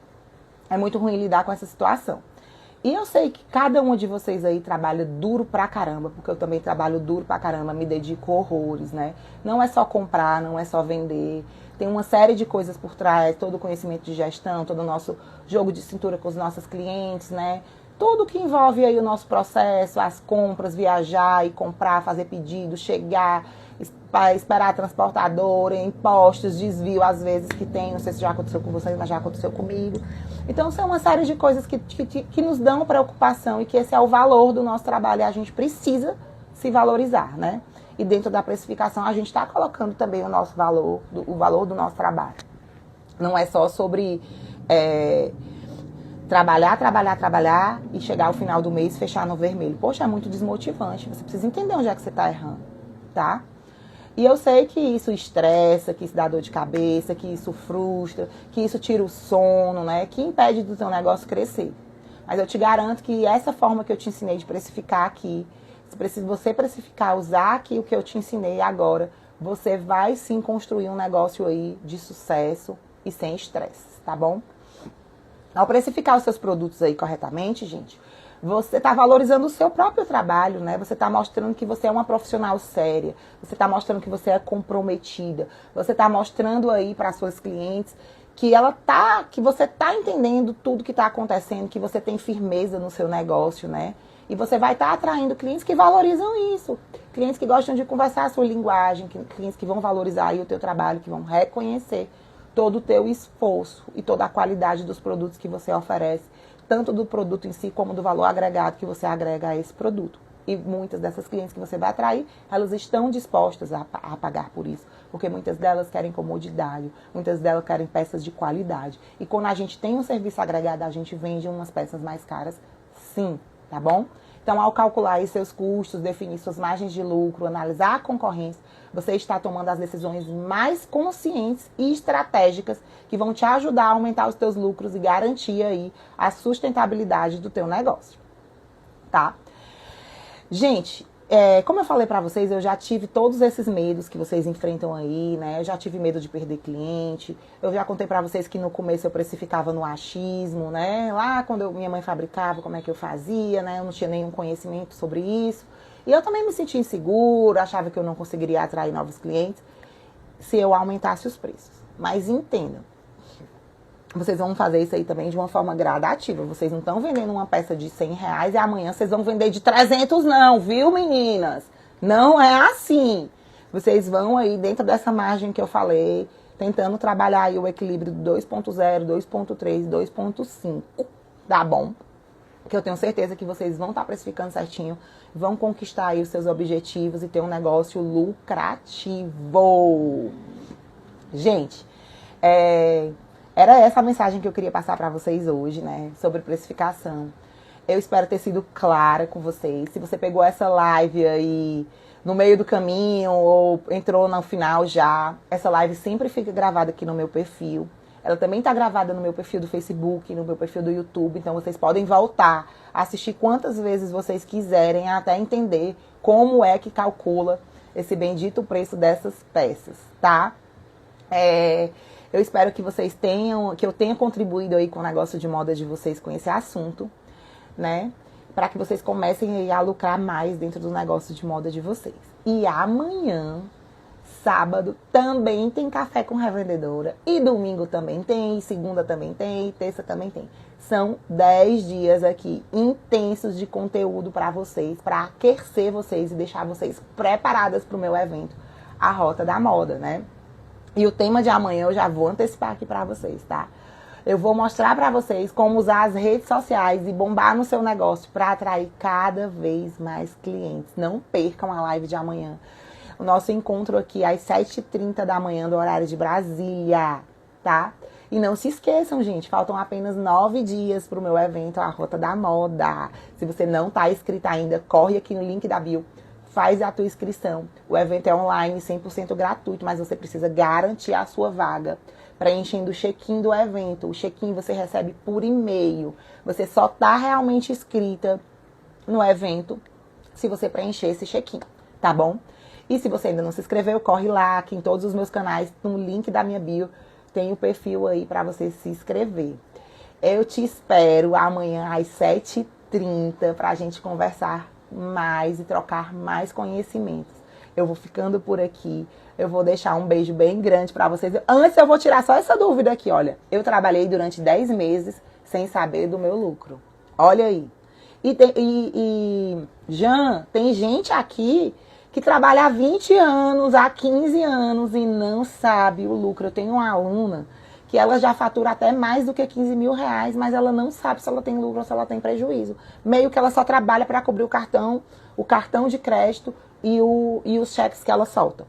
é muito ruim lidar com essa situação. E eu sei que cada um de vocês aí trabalha duro pra caramba, porque eu também trabalho duro pra caramba, me dedico horrores, né? Não é só comprar, não é só vender. Tem uma série de coisas por trás, todo o conhecimento de gestão, todo o nosso jogo de cintura com os nossos clientes, né? Tudo que envolve aí o nosso processo, as compras, viajar e comprar, fazer pedido, chegar, esperar a transportadora, impostos, desvio às vezes que tem, não sei se já aconteceu com vocês, mas já aconteceu comigo. Então são uma série de coisas que nos dão preocupação e que esse é o valor do nosso trabalho e a gente precisa se valorizar, né? E dentro da precificação a gente está colocando também o nosso valor, o valor do nosso trabalho. Não é só sobre trabalhar e chegar ao final do mês e fechar no vermelho. Poxa, é muito desmotivante. Você precisa entender onde é que você está errando, tá? E eu sei que isso estressa, que isso dá dor de cabeça, que isso frustra, que isso tira o sono, né? Que impede do teu negócio crescer. Mas eu te garanto que essa forma que eu te ensinei de precificar aqui, se você precificar, usar aqui o que eu te ensinei agora, você vai sim construir um negócio aí de sucesso e sem estresse, tá bom? Ao precificar os seus produtos aí corretamente, gente, você está valorizando o seu próprio trabalho, né? Você está mostrando que você é uma profissional séria, você está mostrando que você é comprometida, você está mostrando aí para as suas clientes que você está entendendo tudo que está acontecendo, que você tem firmeza no seu negócio, né? E você vai estar atraindo clientes que valorizam isso, clientes que gostam de conversar a sua linguagem, clientes que vão valorizar aí o teu trabalho, que vão reconhecer todo o teu esforço e toda a qualidade dos produtos que você oferece, tanto do produto em si como do valor agregado que você agrega a esse produto. E muitas dessas clientes que você vai atrair, elas estão dispostas a pagar por isso, porque muitas delas querem comodidade, muitas delas querem peças de qualidade. E quando a gente tem um serviço agregado, a gente vende umas peças mais caras, sim, tá bom? Então, ao calcular aí seus custos, definir suas margens de lucro, analisar a concorrência, você está tomando as decisões mais conscientes e estratégicas que vão te ajudar a aumentar os teus lucros e garantir aí a sustentabilidade do teu negócio, tá? Gente, como eu falei pra vocês, eu já tive todos esses medos que vocês enfrentam aí, né? Eu já tive medo de perder cliente. Eu já contei pra vocês que no começo eu precificava no achismo, né? Lá quando minha mãe fabricava, como é que eu fazia, né? Eu não tinha nenhum conhecimento sobre isso. E eu também me sentia insegura, achava que eu não conseguiria atrair novos clientes se eu aumentasse os preços. Mas entendam, vocês vão fazer isso aí também de uma forma gradativa. Vocês não estão vendendo uma peça de R$100 e amanhã vocês vão vender de 300 não, viu, meninas? Não é assim. Vocês vão aí dentro dessa margem que eu falei, tentando trabalhar aí o equilíbrio do 2.0, 2.3, 2.5, tá bom? Que eu tenho certeza que vocês vão estar precificando certinho, vão conquistar aí os seus objetivos e ter um negócio lucrativo. Gente, era essa a mensagem que eu queria passar pra vocês hoje, né? Sobre precificação. Eu espero ter sido clara com vocês. Se você pegou essa live aí no meio do caminho ou entrou no final já, essa live sempre fica gravada aqui no meu perfil. Ela também tá gravada no meu perfil do Facebook, no meu perfil do YouTube. Então vocês podem voltar, assistir quantas vezes vocês quiserem, até entender como é que calcula esse bendito preço dessas peças, tá? Eu espero que vocês tenham, que eu tenha contribuído aí com o negócio de moda de vocês com esse assunto, né? Para que vocês comecem aí a lucrar mais dentro do negócio de moda de vocês. E amanhã, sábado, também tem café com revendedora. E domingo também tem, e segunda também tem, e terça também tem. São 10 dias aqui intensos de conteúdo para vocês, para aquecer vocês e deixar vocês preparadas para o meu evento, a Rota da Moda, né? E o tema de amanhã eu já vou antecipar aqui pra vocês, tá? Eu vou mostrar pra vocês como usar as redes sociais e bombar no seu negócio pra atrair cada vez mais clientes. Não percam a live de amanhã. O nosso encontro aqui às 7h30 da manhã do horário de Brasília, tá? E não se esqueçam, gente, faltam apenas 9 dias pro meu evento, a Rota da Moda. Se você não tá inscrita ainda, corre aqui no link da bio. Faz a tua inscrição. O evento é online, 100% gratuito, mas você precisa garantir a sua vaga preenchendo o check-in do evento. O check-in você recebe por e-mail. Você só tá realmente inscrita no evento se você preencher esse check-in, tá bom? E se você ainda não se inscreveu, corre lá, aqui em todos os meus canais, no link da minha bio, tem o perfil aí para você se inscrever. Eu te espero amanhã às 7h30 pra gente conversar mais e trocar mais conhecimentos. Eu vou ficando por aqui. Eu vou deixar um beijo bem grande pra vocês. Antes eu vou tirar só essa dúvida aqui, olha. Eu trabalhei durante 10 meses sem saber do meu lucro. Olha aí. Jean, tem gente aqui que trabalha há 20 anos, há 15 anos e não sabe o lucro. Eu tenho uma aluna que ela já fatura até mais do que 15 mil reais, mas ela não sabe se ela tem lucro ou se ela tem prejuízo. Meio que ela só trabalha para cobrir o cartão de crédito e os cheques que ela solta.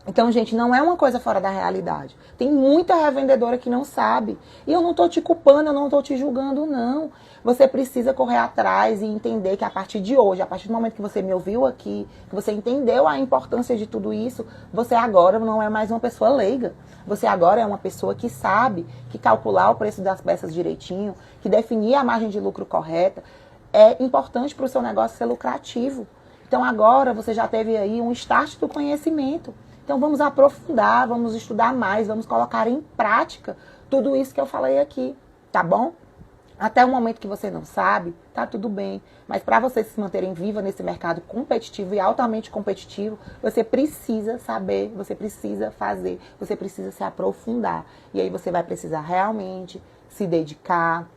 Então, gente, não é uma coisa fora da realidade. Tem muita revendedora que não sabe. E eu não tô te culpando, eu não tô te julgando, não. Você precisa correr atrás e entender que a partir de hoje, a partir do momento que você me ouviu aqui, que você entendeu a importância de tudo isso, você agora não é mais uma pessoa leiga. Você agora é uma pessoa que sabe que calcular o preço das peças direitinho, que definir a margem de lucro correta, é importante para o seu negócio ser lucrativo. Então agora você já teve aí um start do conhecimento. Então vamos aprofundar, vamos estudar mais, vamos colocar em prática tudo isso que eu falei aqui, tá bom? Até o momento que você não sabe, tá tudo bem. Mas para você se manterem viva nesse mercado competitivo e altamente competitivo, você precisa saber, você precisa fazer, você precisa se aprofundar. E aí você vai precisar realmente se dedicar,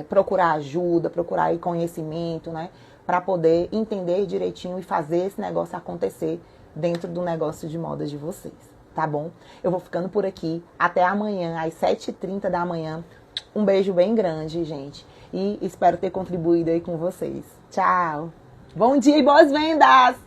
procurar ajuda, procurar aí conhecimento, né? Para poder entender direitinho e fazer esse negócio acontecer dentro do negócio de moda de vocês, tá bom? Eu vou ficando por aqui. Até amanhã, às 7h30 da manhã. Um beijo bem grande, gente. E espero ter contribuído aí com vocês. Tchau! Bom dia e boas vendas!